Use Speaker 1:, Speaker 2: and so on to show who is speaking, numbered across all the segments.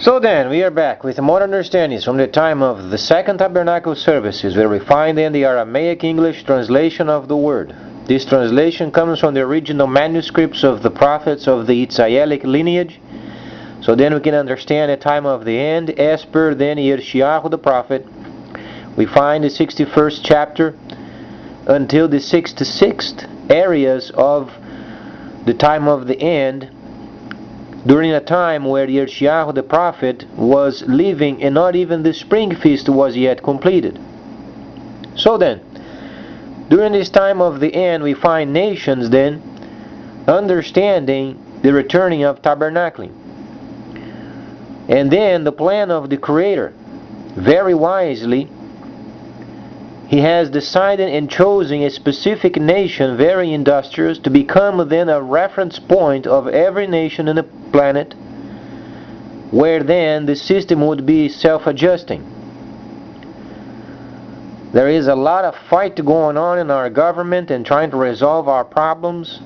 Speaker 1: So then, we are back with more understandings from the time of the Second Tabernacle services, where we find then the Aramaic English translation of the word. This translation comes from the original manuscripts of the prophets of the Israelic lineage. So then we can understand the time of the end, as per then Yirmiyahu the prophet. We find the 61st chapter until the 66th areas of the time of the end, during a time where Yirmiyahu the prophet was living and not even the spring feast was yet completed. So then, during this time of the end, we find nations then understanding the returning of tabernacling. And then the plan of the Creator, very wisely, He has decided and chosen a specific nation, very industrious, to become then a reference point of every nation in the planet, where then the system would be self-adjusting. There is a lot of fight going on in our government and trying to resolve our problems,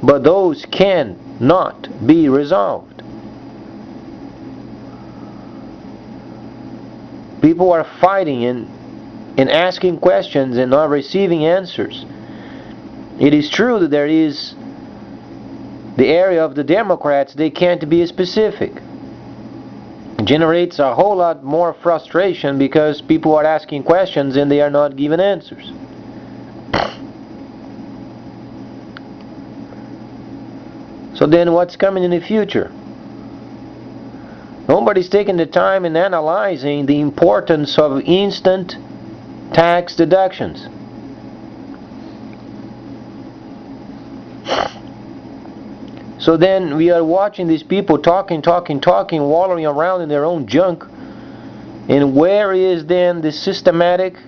Speaker 1: but those cannot be resolved. People are fighting and asking questions and not receiving answers. It is true that there is the area of the Democrats, they can't be specific. It generates a whole lot more frustration because people are asking questions and they are not given answers. So then what's coming in the future? Nobody's taking the time in analyzing the importance of instant tax deductions. So then we are watching these people talking, wallowing around in their own junk. And where is then the systematic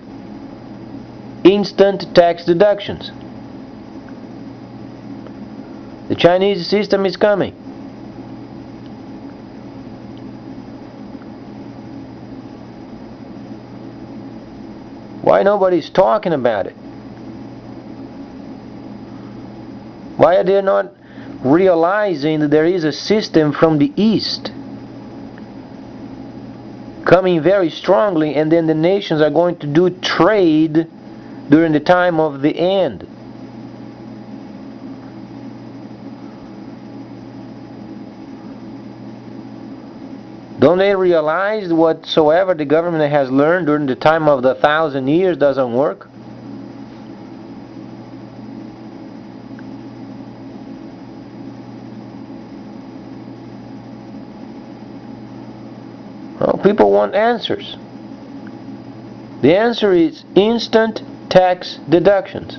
Speaker 1: instant tax deductions? The Chinese system is coming. Why nobody's talking about it? Why are they not realizing that there is a system from the East coming very strongly, and then the nations are going to do trade during the time of the end? Don't they realize whatsoever the government has learned during the time of the 1,000 years doesn't work? Well, people want answers. The answer is instant tax deductions.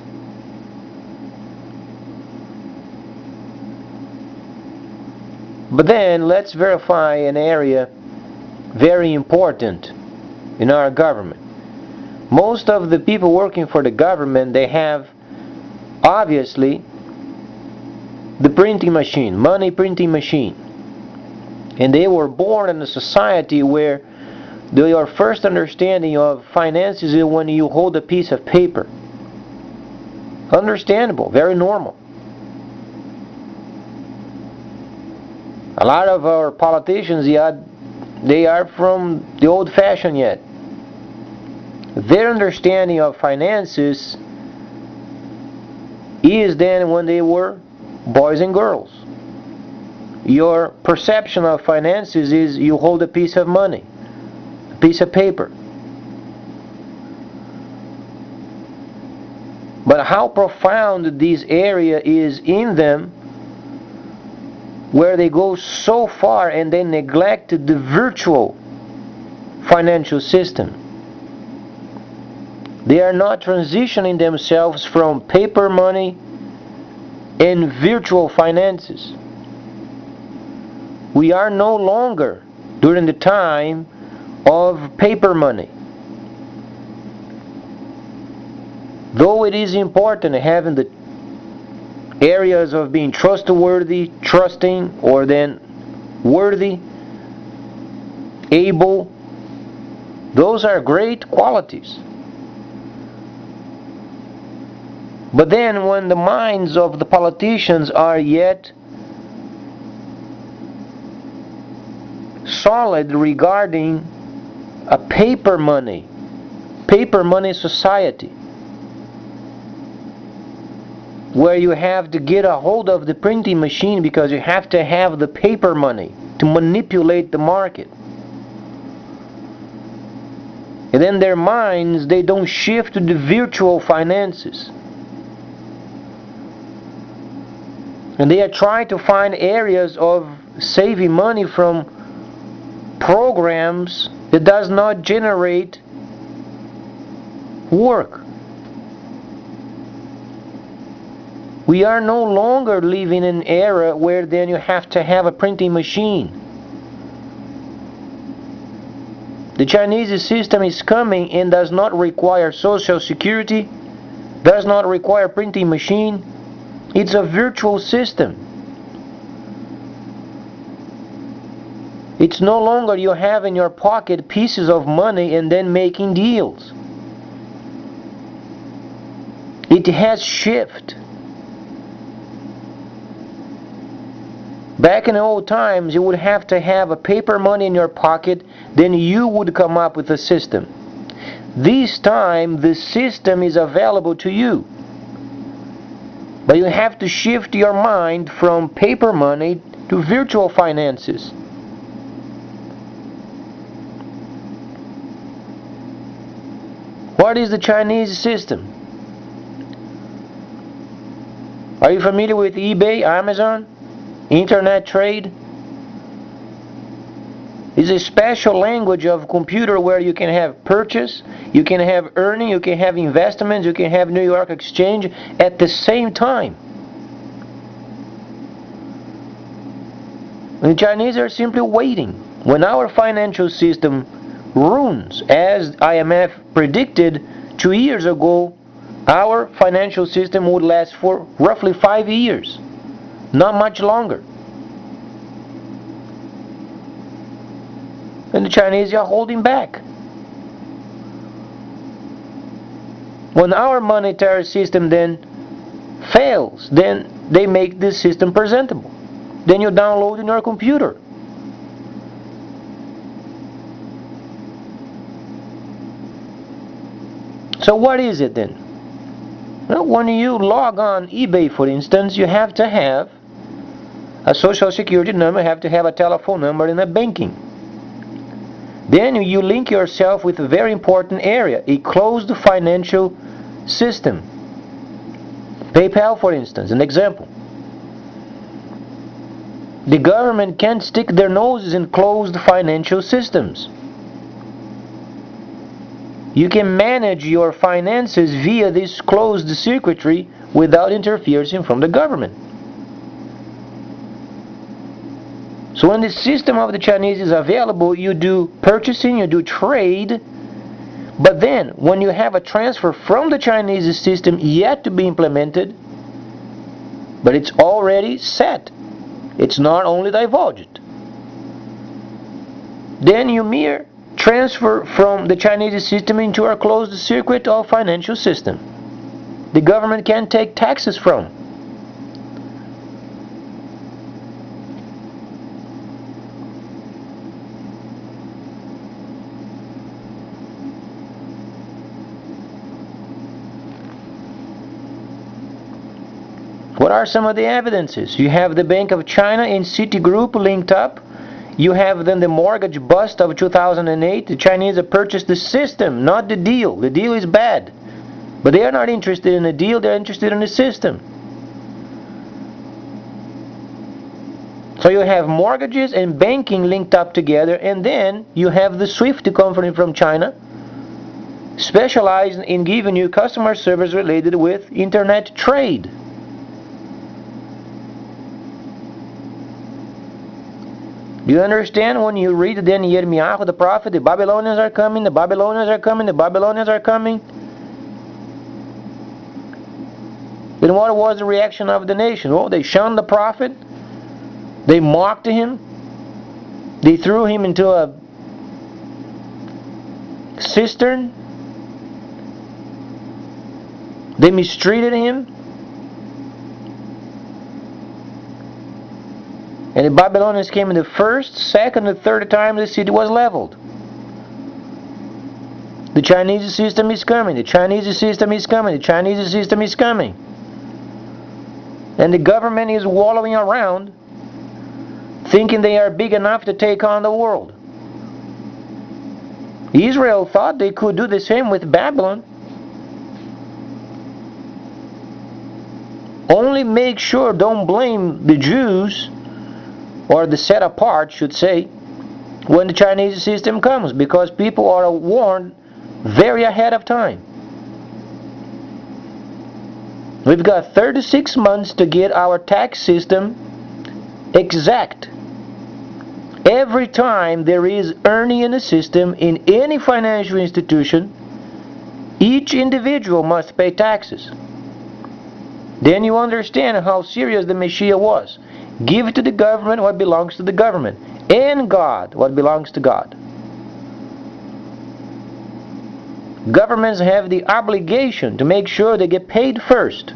Speaker 1: But then let's verify an area very important in our government. Most of the people working for the government, they have obviously the printing machine, money printing machine. And they were born in a society where your first understanding of finances is when you hold a piece of paper. Understandable, very normal. A lot of our politicians, they are from the old fashion yet. Their understanding of finances is then when they were boys and girls. Your perception of finances is you hold a piece of money, a piece of paper. But how profound this area is in them, where they go so far and they neglect the virtual financial system. They are not transitioning themselves from paper money and virtual finances. We are no longer during the time of paper money. Though it is important having the areas of being trustworthy, trusting, or then worthy, able, those are great qualities. But then when the minds of the politicians are yet solid regarding a paper money society, where you have to get a hold of the printing machine because you have to have the paper money to manipulate the market. And in their minds, they don't shift to the virtual finances. And they are trying to find areas of saving money from programs that does not generate work. We are no longer living in an era where then you have to have a printing machine. The Chinese system is coming and does not require Social Security, does not require printing machine. It's a virtual system. It's no longer you have in your pocket pieces of money and then making deals. It has shifted. Back in the old times, you would have to have a paper money in your pocket, then you would come up with a system. This time, the system is available to you. But you have to shift your mind from paper money to virtual finances. What is the Chinese system? Are you familiar with eBay, Amazon? Internet trade? It's a special language of computer where you can have purchase, you can have earning, you can have investments, you can have New York Exchange at the same time. The Chinese are simply waiting. When our financial system ruins, as IMF predicted 2 years ago, our financial system would last for roughly 5 years. Not much longer. And the Chinese are holding back. When our monetary system then fails, then they make this system presentable. Then you download in your computer. So what is it then? Well, when you log on eBay, for instance, you have to have a Social Security number, you have to have a telephone number and a banking. Then you link yourself with a very important area, a closed financial system. PayPal, for instance, an example. The government can't stick their noses in closed financial systems. You can manage your finances via this closed circuitry without interference from the government. So when the system of the Chinese is available, you do purchasing, you do trade, but then when you have a transfer from the Chinese system yet to be implemented, but it's already set, it's not only divulged, then you mere transfer from the Chinese system into our closed circuit of financial system. The government can't take taxes from. What are some of the evidences? You have the Bank of China and Citigroup linked up. You have then the mortgage bust of 2008. The Chinese have purchased the system, not the deal. The deal is bad. But they are not interested in the deal, they're interested in the system. So you have mortgages and banking linked up together, and then you have the SWIFT company from China, specialized in giving you customer service related with internet trade. Do you understand when you read then Yirmiyahu the prophet, the Babylonians are coming, the Babylonians are coming, the Babylonians are coming? Then what was the reaction of the nation? Well, they shunned the prophet, they mocked him, they threw him into a cistern, they mistreated him. And the Babylonians came in the first, second, and third time the city was leveled. The Chinese system is coming. The Chinese system is coming. The Chinese system is coming. And the government is wallowing around, thinking they are big enough to take on the world. Israel thought they could do the same with Babylon. Only make sure, don't blame the Jews, or the set apart should say, when the Chinese system comes, because people are warned very ahead of time. We've got 36 months to get our tax system exact. Every time there is earning in the system in any financial institution, each individual must pay taxes. Then you understand how serious the Messiah was. Give to the government what belongs to the government, and God what belongs to God. Governments have the obligation to make sure they get paid first,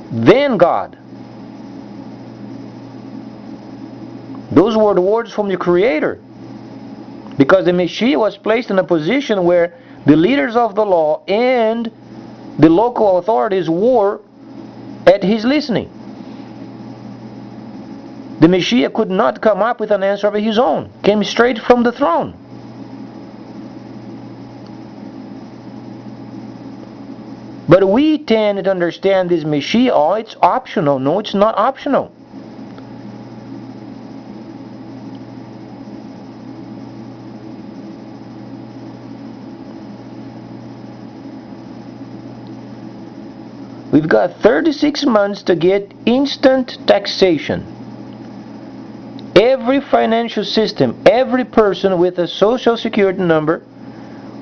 Speaker 1: then God. Those were the words from the Creator, because the Messiah was placed in a position where the leaders of the law and the local authorities were at his listening. The Messiah could not come up with an answer of his own, came straight from the throne. But we tend to understand this Messiah, oh, it's optional. No, it's not optional. We've got 36 months to get instant taxation. Every financial system, every person with a social security number,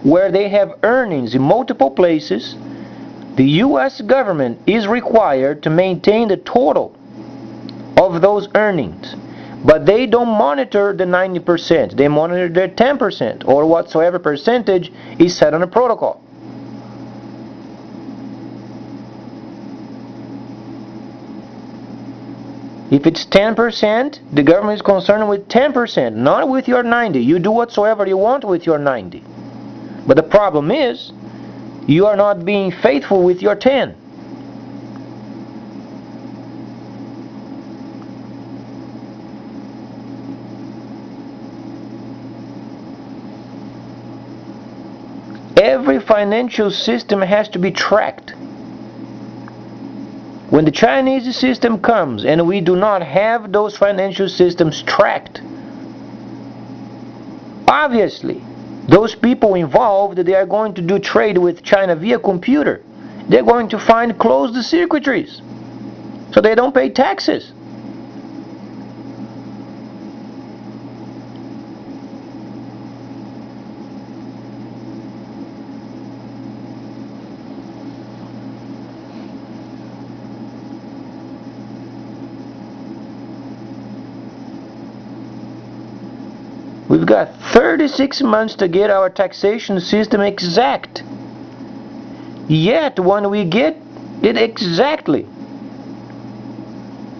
Speaker 1: where they have earnings in multiple places, the U.S. government is required to maintain the total of those earnings. But they don't monitor the 90%. They monitor the 10% or whatsoever percentage is set on a protocol. If it's 10%, the government is concerned with 10%, not with your 90. You do whatsoever you want with your 90. But the problem is, you are not being faithful with your 10. Every financial system has to be tracked. When the Chinese system comes and we do not have those financial systems tracked, obviously those people involved, they are going to do trade with China via computer. They're going to find closed circuitries, so they don't pay taxes. We've got 36 months to get our taxation system exact. Yet, when we get it exactly,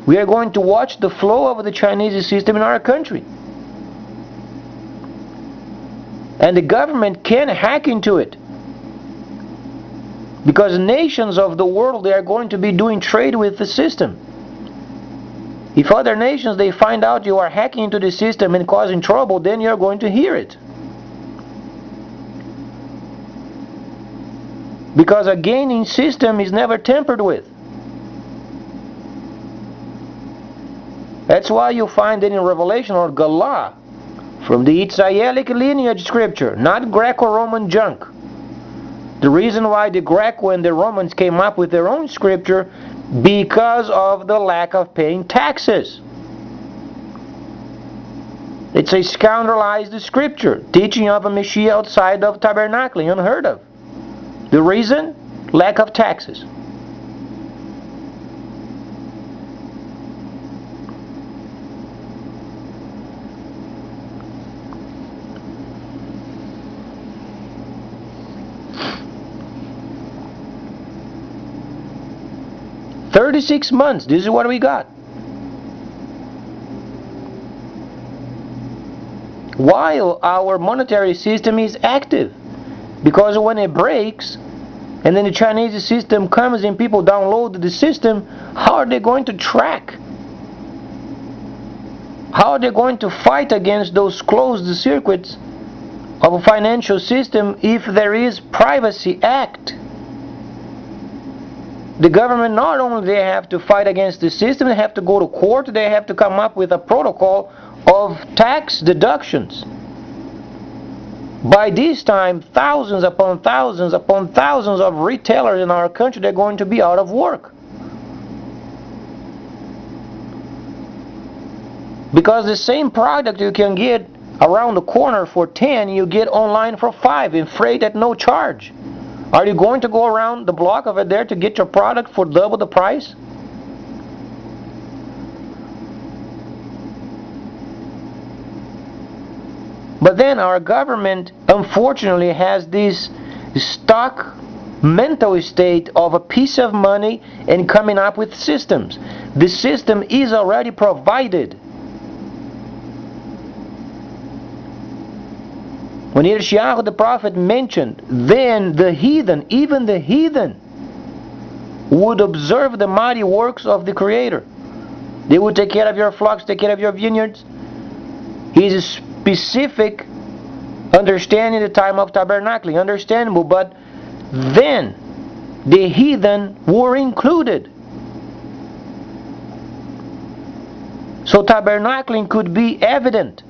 Speaker 1: we are going to watch the flow of the Chinese system in our country. And the government can hack into it. Because nations of the world, they are going to be doing trade with the system. If other nations, they find out you are hacking into the system and causing trouble, then you're going to hear it. Because a gaining system is never tampered with. That's why you find it in Revelation or Galah, from the Israelic lineage scripture, not Greco-Roman junk. The reason why the Greco and the Romans came up with their own scripture, because of the lack of paying taxes. It's a scoundrelized scripture, teaching of a Messiah outside of tabernacle, unheard of. The reason? Lack of taxes. "36 months, this is what we got. while our monetary system is active. Because when it breaks, and then the Chinese system comes and people download the system, how are they going to track? How are they going to fight against those closed circuits of a financial system if there is Privacy Act? The government not only they have to fight against the system, they have to go to court, they have to come up with a protocol of tax deductions. By this time, thousands upon thousands upon thousands of retailers in our country, they're going to be out of work. Because the same product you can get around the corner for 10, you get online for 5 and freight at no charge. Are you going to go around the block over there to get your product for double the price? But then our government, unfortunately, has this stuck mental state of a piece of money and coming up with systems. The system is already provided. When Yeshayahu the prophet mentioned, then the heathen, even the heathen, would observe the mighty works of the Creator. They would take care of your flocks, take care of your vineyards. His specific understanding the time of tabernacling, understandable, but then the heathen were included. So tabernacling could be evident.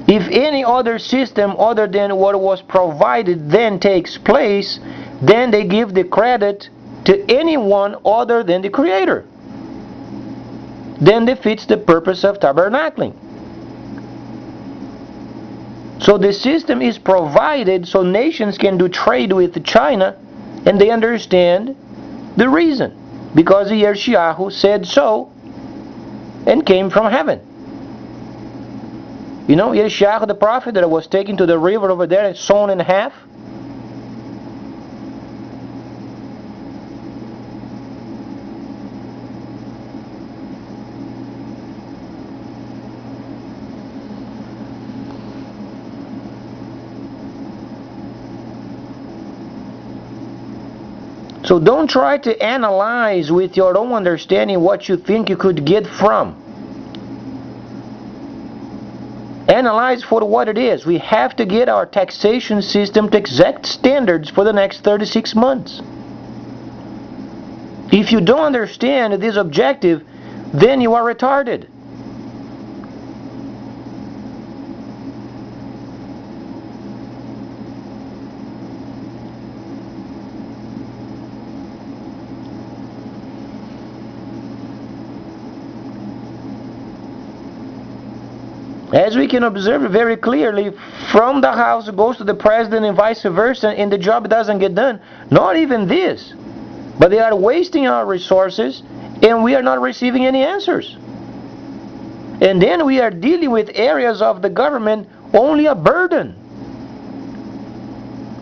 Speaker 1: If any other system other than what was provided then takes place, then they give the credit to anyone other than the Creator. Then defeats the purpose of tabernacling. So the system is provided so nations can do trade with China, and they understand the reason. Because Yeshayahu said so and came from heaven. You know, Yeshayahu the prophet that was taken to the river over there and sawn in half. So don't try to analyze with your own understanding what you think you could get from. Analyze for what it is. We have to get our taxation system to exact standards for the next 36 months. If you don't understand this objective, then you are retarded. As we can observe very clearly, from the House it goes to the President and vice versa, and the job doesn't get done. Not even this. But they are wasting our resources, and we are not receiving any answers. And then we are dealing with areas of the government only a burden.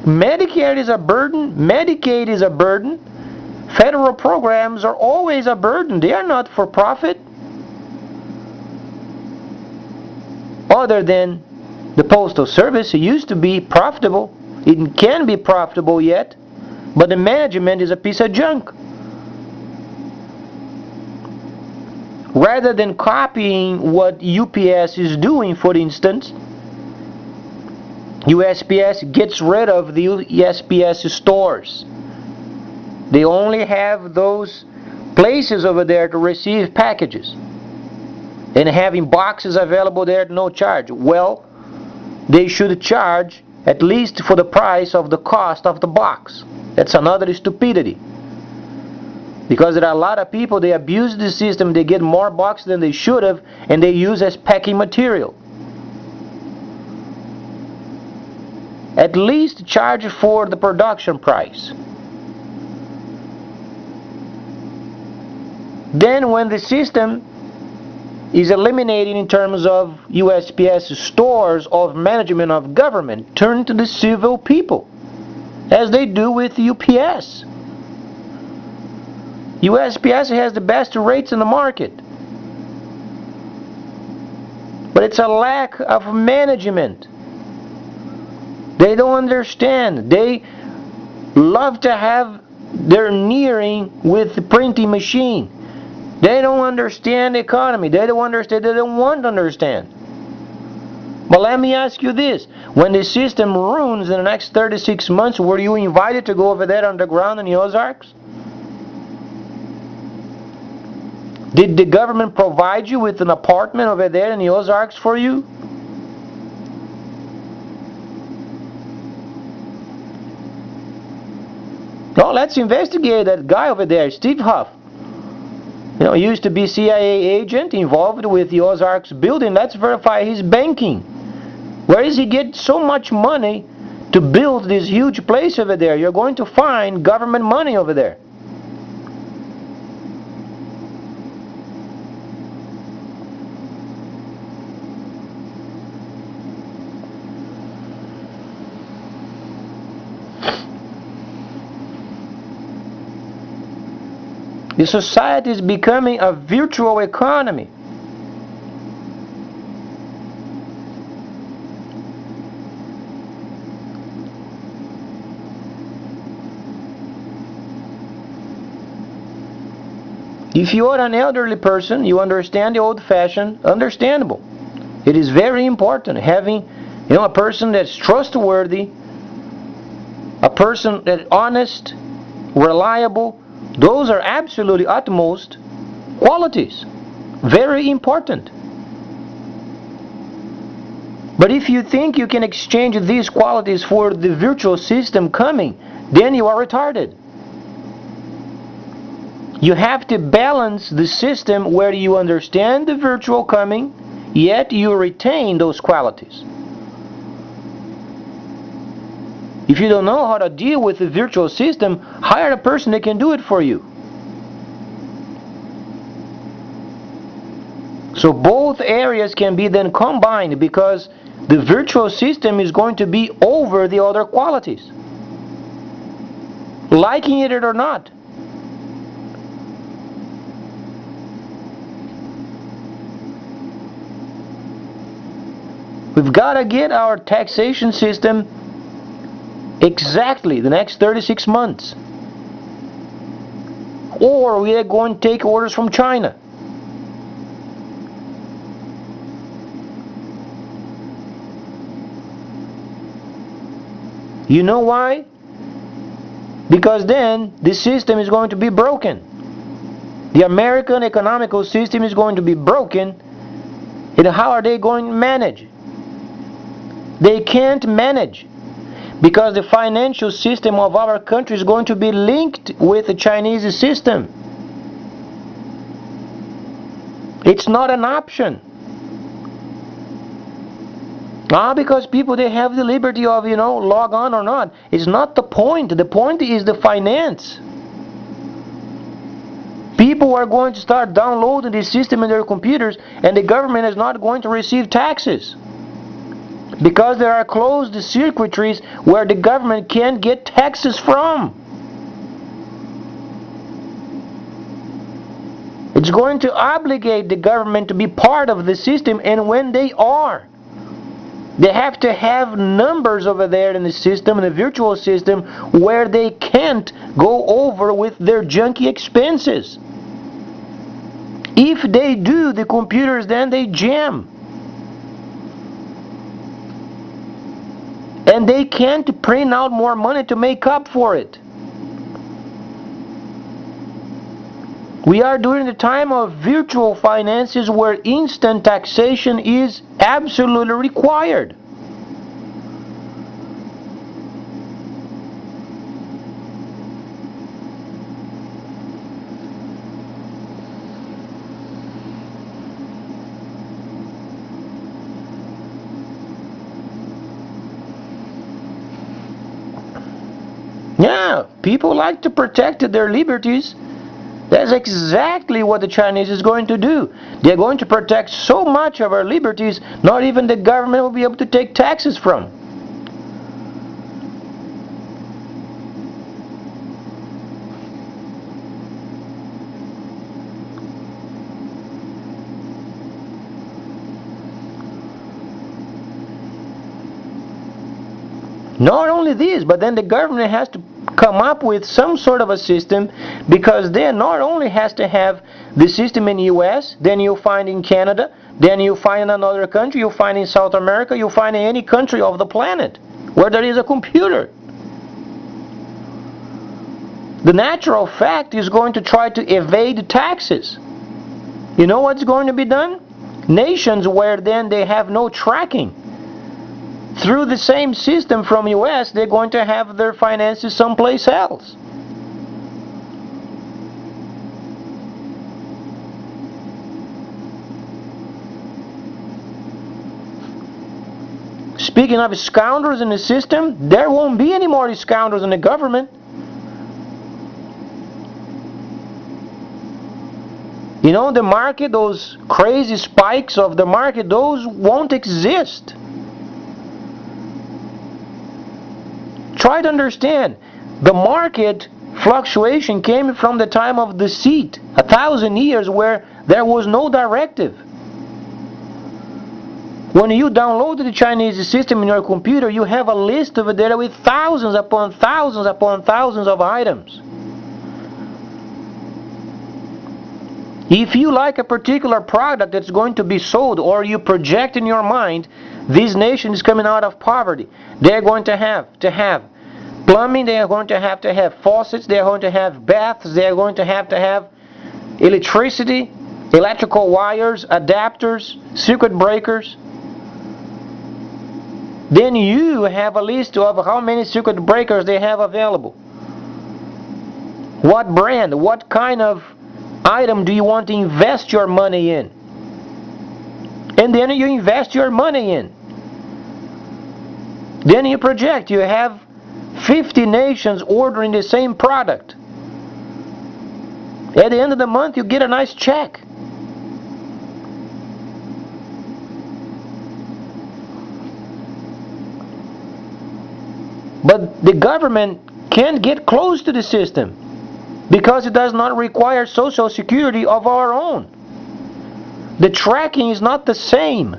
Speaker 1: Medicare is a burden, Medicaid is a burden, federal programs are always a burden. They are not for profit. Other than the Postal Service, it used to be profitable. It can be profitable yet, but the management is a piece of junk. Rather than copying what UPS is doing, for instance, USPS gets rid of the USPS stores. They only have those places over there to receive packages. And having boxes available there at no charge. Well, they should charge at least for the price of the cost of the box. That's another stupidity. Because there are a lot of people, they abuse the system, they get more boxes than they should have, and they use as packing material. At least charge for the production price. Then when the system is eliminated in terms of USPS stores of management of government, turn to the civil people, as they do with UPS. USPS has the best rates in the market. But it's a lack of management. They don't understand. They love to have their nearing with the printing machine. They don't understand the economy. They don't understand. They don't want to understand. But let me ask you this. When the system runs in the next 36 months, were you invited to go over there underground in the Ozarks? Did the government provide you with an apartment over there in the Ozarks for you? No, let's investigate that guy over there, Steve Huff. You know, he used to be CIA agent involved with the Ozarks building. Let's verify his banking. Where does he get so much money to build this huge place over there? You're going to find government money over there. The society is becoming a virtual economy. If you are an elderly person, you understand the old-fashioned, understandable. It is very important having, a person that's trustworthy, a person that's honest, reliable. Those are absolutely utmost qualities. Very important. But if you think you can exchange these qualities for the virtual system coming, then you are retarded. You have to balance the system where you understand the virtual coming, yet you retain those qualities. If you don't know how to deal with the virtual system, hire a person that can do it for you. So both areas can be then combined, because the virtual system is going to be over the other qualities, liking it or not. We've got to get our taxation system exactly the next 36 months, or we are going to take orders from China. You know why? Because then the system is going to be broken. The American economical system is going to be broken. And how are they going to manage? They can't manage, because the financial system of our country is going to be linked with the Chinese system. It's not an option. Because people, they have the liberty of, log on or not. It's not the point. The point is the finance. People are going to start downloading this system in their computers, and the government is not going to receive taxes, because there are closed circuitries where the government can't get taxes from. It's going to obligate the government to be part of the system, and when they are, they have to have numbers over there in the system, in the virtual system, where they can't go over with their junky expenses. If they do, the computers, then they jam. And they can't print out more money to make up for it. We are during the time of virtual finances, where instant taxation is absolutely required. Yeah, people like to protect their liberties. That's exactly what the Chinese is going to do. They're going to protect so much of our liberties, not even the government will be able to take taxes from. Not only this, but then the government has to come up with some sort of a system, because then not only has to have the system in the US, then you'll find in Canada, then you'll find in another country, you'll find in South America, you'll find in any country of the planet where there is a computer. The natural fact is going to try to evade taxes. You know what's going to be done? Nations where then they have no tracking, through the same system from US, they're going to have their finances someplace else. Speaking of scoundrels in the system, there won't be any more scoundrels in the government. You know, the market, those crazy spikes of the market, those won't exist. Try to understand, the market fluctuation came from the time of deceit, 1,000 years where there was no directive. When you download the Chinese system in your computer, you have a list over there with thousands upon thousands upon thousands of items. If you like a particular product that's going to be sold, or you project in your mind, this nation is coming out of poverty, they're going to have plumbing, they are going to have faucets, they are going to have baths, they are going to have electricity, electrical wires, adapters, circuit breakers. Then you have a list of how many circuit breakers they have available. What brand, what kind of item do you want to invest your money in? And then you invest your money in. Then you project, you have 50 nations ordering the same product. At the end of the month, you get a nice check. But the government can't get close to the system because it does not require Social Security of our own. The tracking is not the same.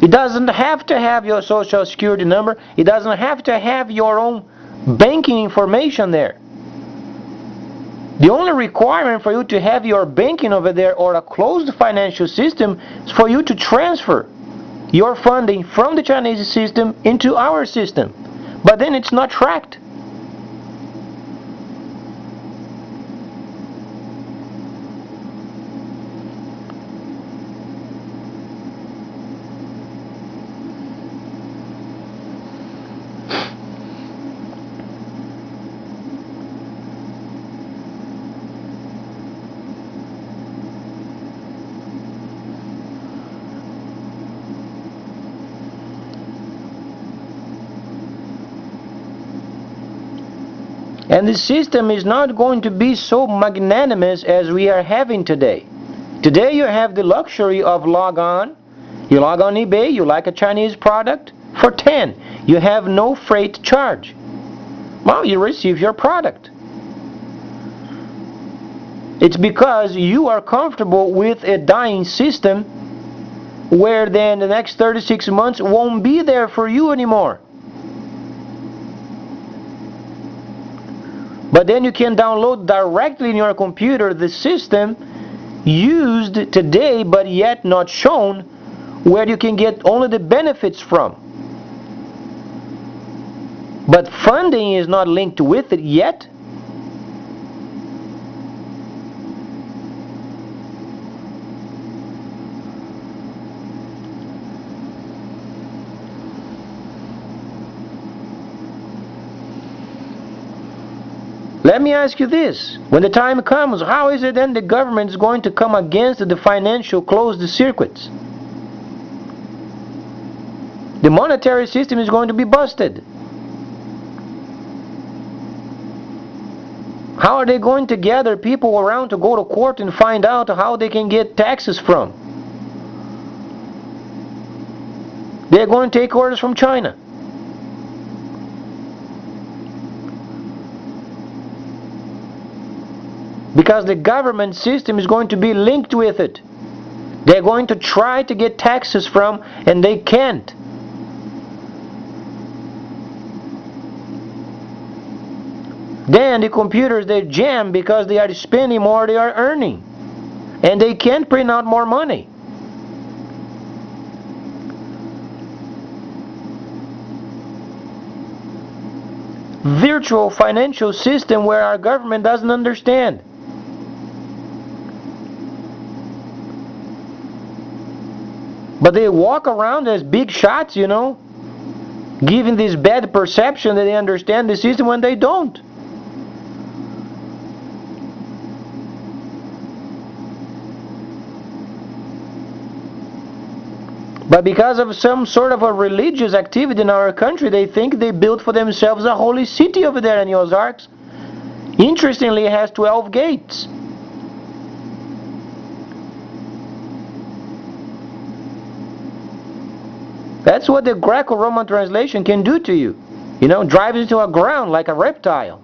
Speaker 1: It doesn't have to have your Social Security number. It doesn't have to have your own banking information there. The only requirement for you to have your banking over there or a closed financial system is for you to transfer your funding from the Chinese system into our system. But then it's not tracked. And the system is not going to be so magnanimous as we are having today. Today you have the luxury of log on. You log on eBay, you like a Chinese product, for 10. You have no freight charge. Well, you receive your product. It's because you are comfortable with a dying system where then the next 36 months won't be there for you anymore. But then you can download directly in your computer the system used today but yet not shown, where you can get only the benefits from. But funding is not linked with it yet. Let me ask you this. When the time comes, how is it then the government is going to come against the financial closed circuits? The monetary system is going to be busted. How are they going to gather people around to go to court and find out how they can get taxes from? They're going to take orders from China. Because the government system is going to be linked with it. They're going to try to get taxes from, and they can't. Then the computers, they jam because they are spending more they are earning. And they can't print out more money. Virtual financial system where our government doesn't understand. But they walk around as big shots, you know, giving this bad perception that they understand the system when they don't. But because of some sort of a religious activity in our country, they think they built for themselves a holy city over there in the Ozarks. Interestingly, it has 12 gates. That's what the Greco-Roman translation can do to you. You know, drives you to a ground like a reptile.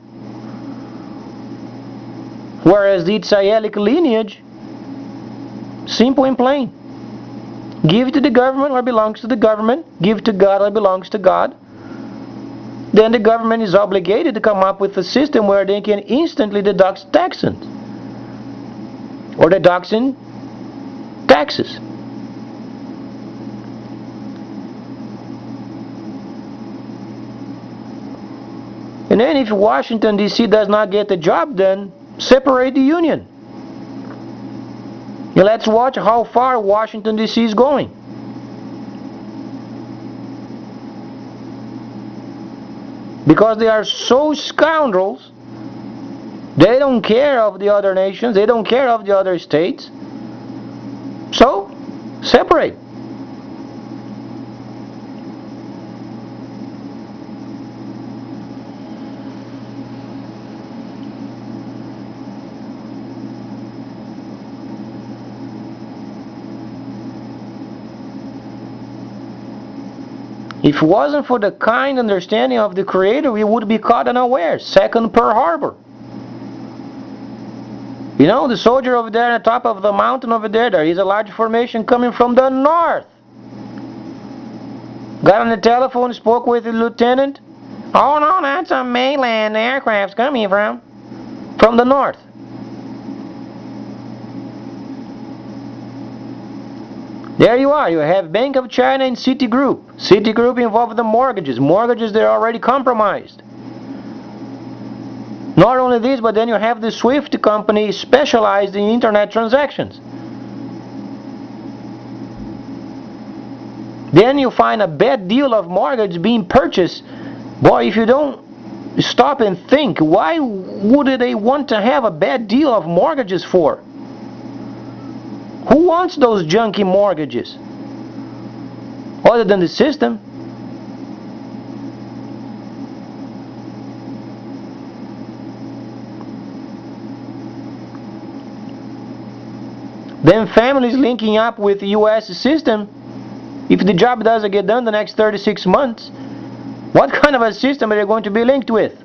Speaker 1: Whereas the Itzaelic lineage, simple and plain. Give it to the government what belongs to the government. Give it to God what belongs to God. Then the government is obligated to come up with a system where they can instantly deduct taxes. Or deducting taxes. And then if Washington, D.C. does not get the job done, separate the union. And let's watch how far Washington, D.C. is going. Because they are so scoundrels, they don't care of the other nations, they don't care of the other states. So, separate. If it wasn't for the kind understanding of the Creator, we would be caught unawares. Second Pearl Harbor. You know, the soldier over there on the top of the mountain over there, there is a large formation coming from the north. Got on the telephone, spoke with the lieutenant. Oh no, that's a mainland aircraft's coming from the north. There you are. You have Bank of China and Citigroup. Citigroup involved the mortgages. Mortgages, they're already compromised. Not only this, but then you have the SWIFT company specialized in internet transactions. Then you find a bad deal of mortgage being purchased. Boy, if you don't stop and think, why would they want to have a bad deal of mortgages for? Who wants those junky mortgages? Other than the system. Then families linking up with the U.S. system. If the job doesn't get done the next 36 months, what kind of a system are they going to be linked with?